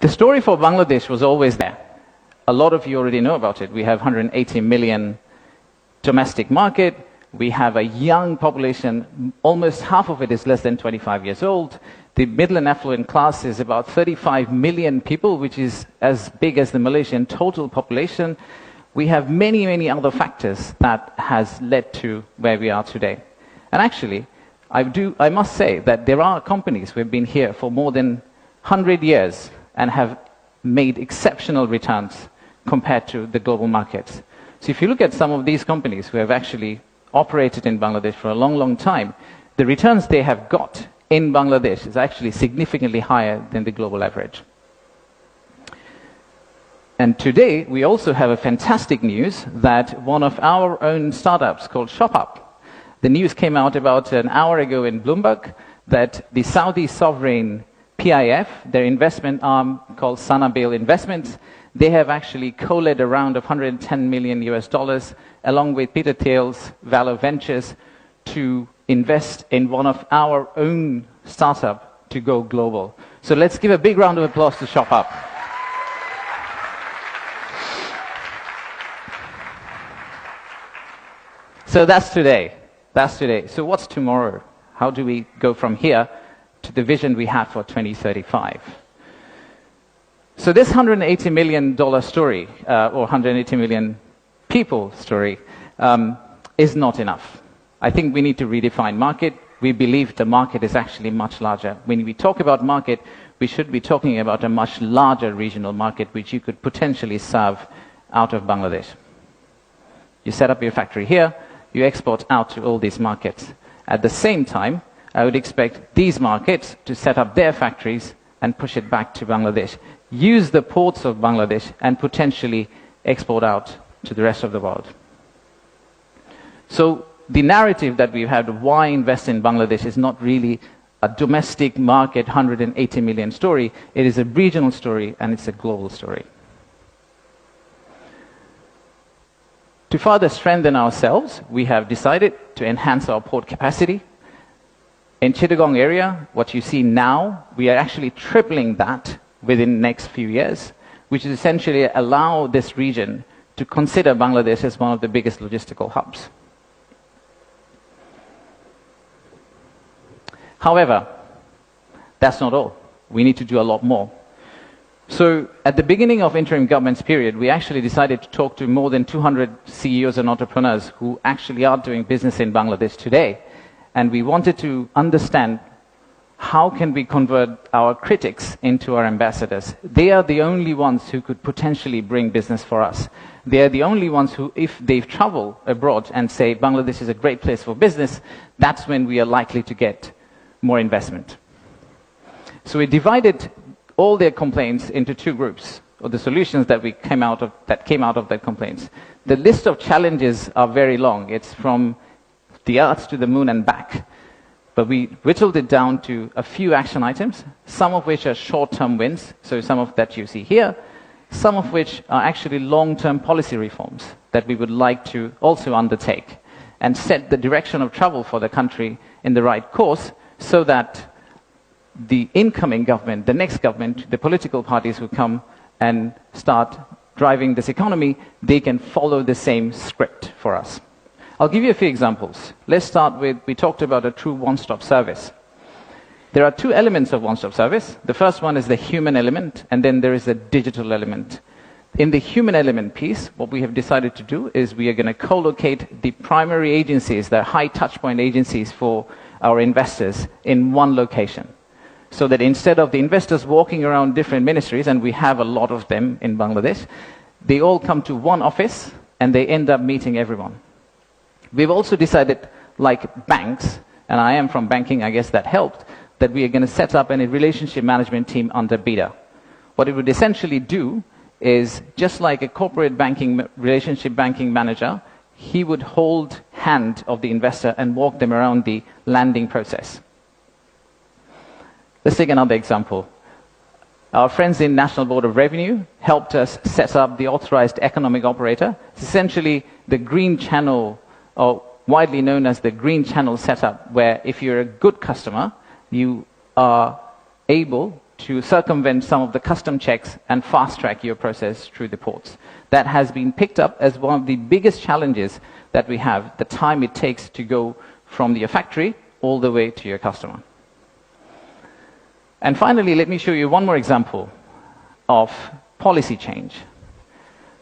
The story for Bangladesh was always there. A lot of you already know about it. We have 180 million domestic market. We have a young population. Almost half of it is less than 25 years old. The middle and affluent class is about 35 million people, which is as big as the Malaysian total population. We have many, many other factors that has led to where we are today. And actually, I must say that there are companies who have been here for more than 100 years and have made exceptional returns compared to the global markets. So if you look at some of these companies who have actually operated in Bangladesh for a long, long time, the returns they have got in Bangladesh is actually significantly higher than the global average. And today, we also have a fantastic news that one of our own startups called ShopUp, the news came out about an hour ago in Bloomberg that the Saudi sovereign PIF, their investment arm called Sanabil Investments, they have actually co-led a round of $110 million along with Peter Thiel's Valor Ventures to invest in one of our own startup to go global. So let's give a big round of applause to ShopUp. So that's today. That's today. So what's tomorrow? How do we go from here to the vision we have for 2035? So this $180 million story, or 180 million people story, is not enough. I think we need to redefine market. We believe the market is actually much larger. When we talk about market, we should be talking about a much larger regional market which you could potentially serve out of Bangladesh. You set up your factory here, you export out to all these markets. At the same time, I would expect these markets to set up their factories and push it back to Bangladesh. Use the ports of Bangladesh and potentially export out to the rest of the world. So the narrative that we've had of why invest in Bangladesh is not really a domestic market 180 million story. It is a regional story and it's a global story. To further strengthen ourselves, we have decided to enhance our port capacity. In Chittagong area, what you see now, we are actually tripling that within the next few years, which is essentially allow this region to consider Bangladesh as one of the biggest logistical hubs. However, that's not all. We need to do a lot more. So at the beginning of interim government's period, we actually decided to talk to more than 200 CEOs and entrepreneurs who actually are doing business in Bangladesh today. And we wanted to understand how can we convert our critics into our ambassadors. They are the only ones who could potentially bring business for us. They are the only ones who, if they travel abroad and say Bangladesh is a great place for business, that's when we are likely to get more investment. So we divided all their complaints into two groups, or the solutions that came out of that complaints. The list of challenges are very long. It's from the earth to the moon and back. But we whittled it down to a few action items, some of which are short-term wins, so some of that you see here, some of which are actually long-term policy reforms that we would like to also undertake and set the direction of travel for the country in the right course so that the incoming government, the next government, the political parties who come and start driving this economy, they can follow the same script for us. I'll give you a few examples. Let's start with, we talked about a true one-stop service. There are two elements of one-stop service. The first one is the human element, and then there is a digital element. In the human element piece, what we have decided to do is we are going to co-locate the primary agencies, the high touchpoint agencies for our investors in one location. So that instead of the investors walking around different ministries, and we have a lot of them in Bangladesh, they all come to one office and they end up meeting everyone. We've also decided, like banks, and I am from banking, I guess that helped, that we are going to set up a relationship management team under BIDA. What it would essentially do is, just like a corporate banking, relationship banking manager, he would hold hand of the investor and walk them around the landing process. Let's take another example. Our friends in National Board of Revenue helped us set up the authorized economic operator. It's essentially the green channel, or widely known as the green channel setup, where if you're a good customer, you are able to circumvent some of the custom checks and fast-track your process through the ports. That has been picked up as one of the biggest challenges that we have, the time it takes to go from your factory all the way to your customer. And finally, let me show you one more example of policy change.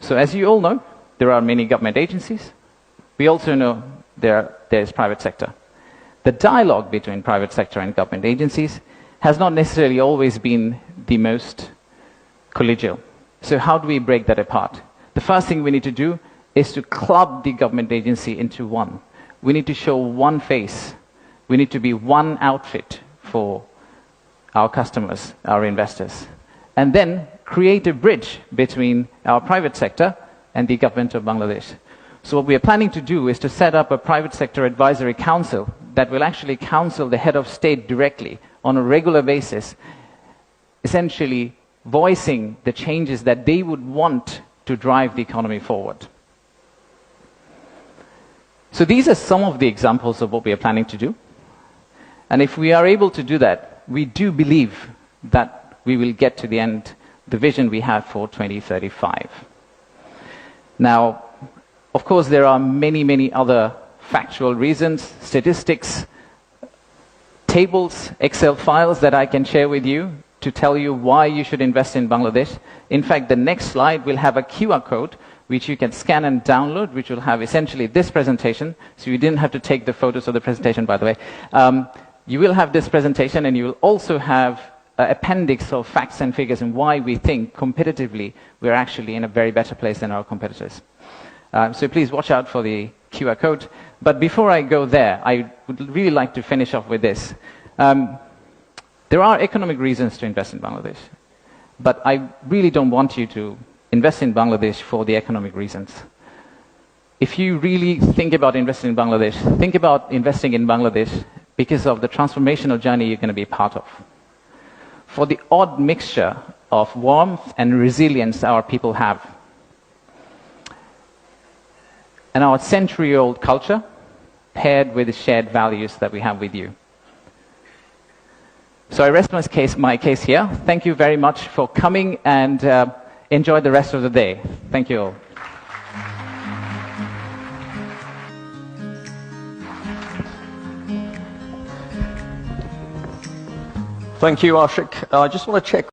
So as you all know, there are many government agencies. We also know there is private sector. The dialogue between private sector and government agencies has not necessarily always been the most collegial. So how do we break that apart? The first thing we need to do is to club the government agency into one. We need to show one face. We need to be one outfit for our customers, our investors. And then create a bridge between our private sector and the government of Bangladesh. So what we are planning to do is to set up a private sector advisory council that will actually counsel the head of state directly on a regular basis, essentially voicing the changes that they would want to drive the economy forward. So these are some of the examples of what we are planning to do. And if we are able to do that, we do believe that we will get to the end, the vision we have for 2035. Now, of course, there are many, many other factual reasons, statistics, tables, Excel files that I can share with you to tell you why you should invest in Bangladesh. In fact, the next slide will have a QR code which you can scan and download, which will have essentially this presentation. So you didn't have to take the photos of the presentation, by the way. You will have this presentation, and you will also have an appendix of facts and figures and why we think competitively we're actually in a very better place than our competitors. So please watch out for the QR code. But before I go there, I would really like to finish off with this. There are economic reasons to invest in Bangladesh, but I really don't want you to invest in Bangladesh for the economic reasons. If you really think about investing in Bangladesh, think about investing in Bangladesh because of the transformational journey you're going to be part of. For the odd mixture of warmth and resilience our people have, and our century-old culture paired with the shared values that we have with you. So I rest my case here. Thank you very much for coming, and enjoy the rest of the day. Thank you all. Thank you, Ashik. I just want to check